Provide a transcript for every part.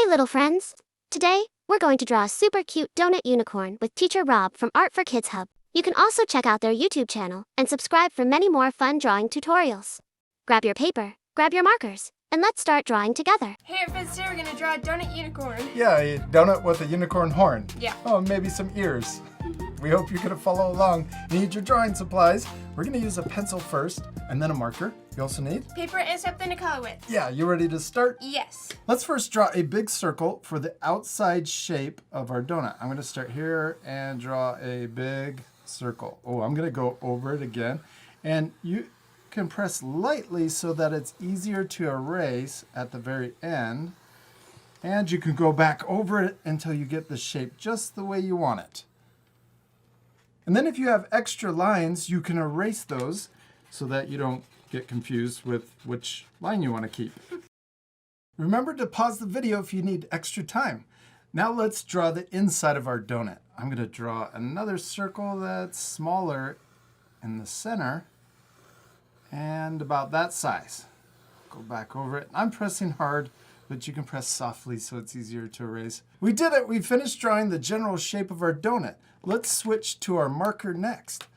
Hey little friends! Today, we're going to draw a super cute donut unicorn with Teacher Rob from Art for Kids Hub. You can also check out their YouTube channel and subscribe for many more fun drawing tutorials. Grab your paper, grab your markers, and let's start drawing together. Hey everyone, today we're gonna draw a donut unicorn. Yeah, a donut with a unicorn horn. Yeah. Oh, maybe some ears. We hope you can follow along. You need your drawing supplies. We're gonna use a pencil first, and then a marker. You also need? Paper and something to color with. Yeah, you ready to start? Yes. Let's first draw a big circle for the outside shape of our donut. I'm gonna start here and draw a big circle. Oh, I'm gonna go over it again. And you can press lightly so that it's easier to erase at the very end. And you can go back over it until you get the shape just the way you want it. And then if you have extra lines, you can erase those so that you don't get confused with which line you want to keep. Remember to pause the video if you need extra time. Now let's draw the inside of our donut. I'm going to draw another circle that's smaller in the center and about that size. Go back over it. I'm pressing hard, but you can press softly so it's easier to erase. We did it! We finished drawing the general shape of our donut. Let's switch to our marker next.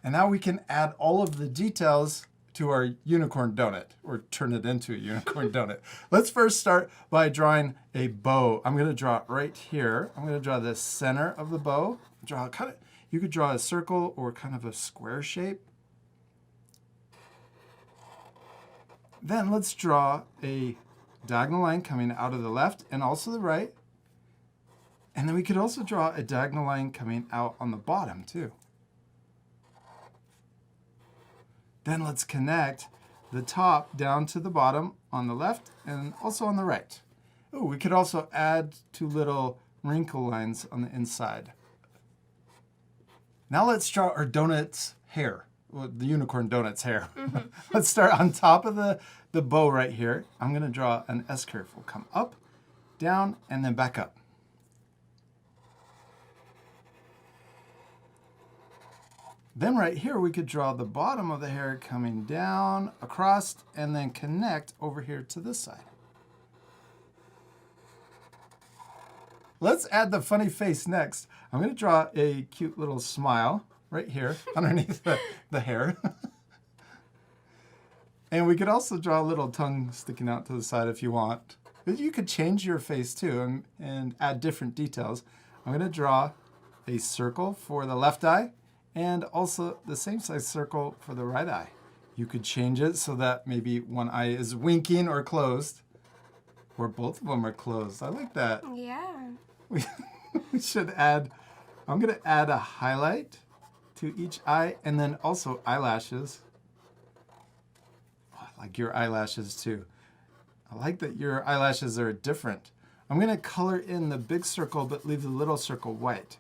And now we can add all of the details to our unicorn donut, or turn it into a unicorn donut. Let's first start by drawing a bow. I'm going to draw it right here. I'm going to draw the center of the bow. You could draw a circle or kind of a square shape. Then let's draw a diagonal line coming out of the left and also the right. And then we could also draw a diagonal line coming out on the bottom too. Then let's connect the top down to the bottom on the left and also on the right. Oh, we could also add two little wrinkle lines on the inside. Now let's draw our donut's hair, well, the unicorn donut's hair. Let's start on top of the bow right here. I'm going to draw an S curve. We'll come up, down, and then back up. Then right here, we could draw the bottom of the hair coming down, across, and then connect over here to this side. Let's add the funny face next. I'm going to draw a cute little smile right here underneath the hair. And we could also draw a little tongue sticking out to the side if you want. You could change your face too and add different details. I'm going to draw a circle for the left eye, and also the same size circle for the right eye. You could change it so that maybe one eye is winking or closed, or both of them are closed. I like that. Yeah. We should add, I'm going to add a highlight to each eye and then also eyelashes. Oh, I like your eyelashes too. I like that your eyelashes are different. I'm going to color in the big circle but leave the little circle white.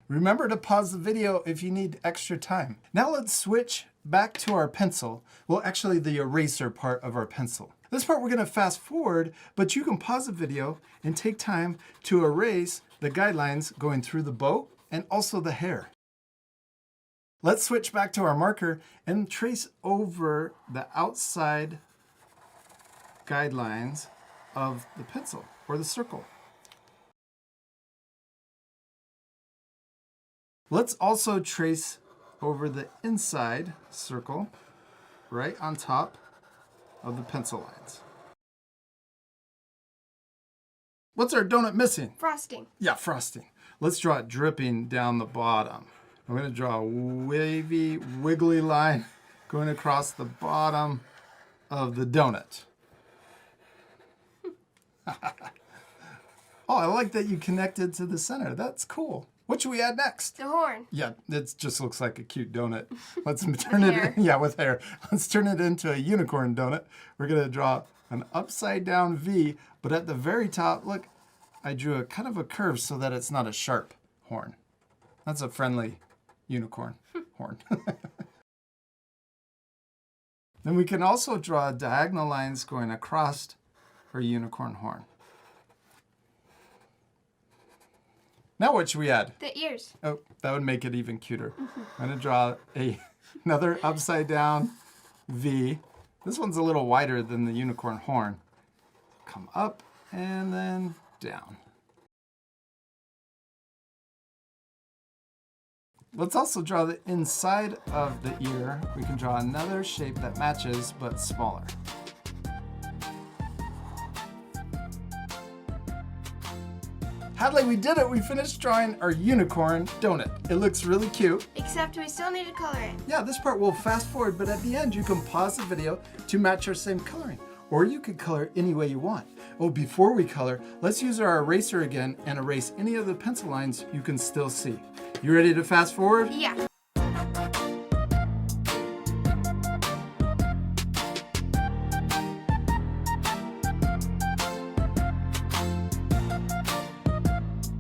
Remember to pause the video if you need extra time. Now let's switch back to our pencil. Well, actually the eraser part of our pencil. This part we're going to fast forward, but you can pause the video and take time to erase the guidelines going through the bow and also the hair. Let's switch back to our marker and trace over the outside guidelines of the pencil or the circle. Let's also trace over the inside circle right on top of the pencil lines. What's our donut missing? Frosting. Yeah, frosting. Let's draw it dripping down the bottom. I'm going to draw a wavy, wiggly line going across the bottom of the donut. Oh, I like that you connected to the center. That's cool. What should we add next? The horn. Yeah, it just looks like a cute donut. Let's turn it, yeah, with hair. Let's turn it into a unicorn donut. We're gonna draw an upside down V, but at the very top, look, I drew a kind of a curve so that it's not a sharp horn. That's a friendly unicorn horn. Then we can also draw diagonal lines going across our unicorn horn. Now what should we add? The ears. Oh, that would make it even cuter. I'm going to draw another upside down V. This one's a little wider than the unicorn horn. Come up and then down. Let's also draw the inside of the ear. We can draw another shape that matches but smaller. Hadley, we did it! We finished drawing our unicorn donut. It looks really cute. Except we still need to color it. Yeah, this part will fast forward, but at the end you can pause the video to match our same coloring. Or you could color any way you want. Oh, before we color, let's use our eraser again and erase any of the pencil lines you can still see. You ready to fast forward? Yeah.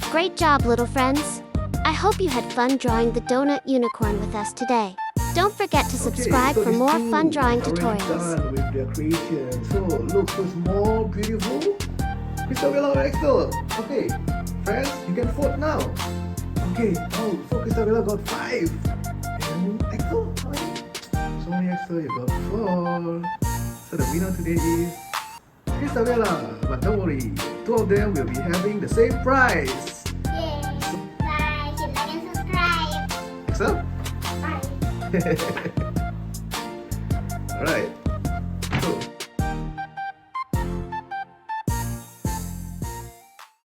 Great job, little friends. I hope you had fun drawing the donut unicorn with us today. Don't forget to subscribe for more fun drawing tutorials. Done with their creation. So looks so small, beautiful. Christabella or Axel? Okay, friends, you can vote now. Okay, oh, so Christabella got 5. And Axel, how many? Sorry, Axel, you got 4. So the winner today is Christabella. But don't worry, 2 of them will be having the same prize. Yay! Bye! Hit like and subscribe! Axel? Bye! Alright.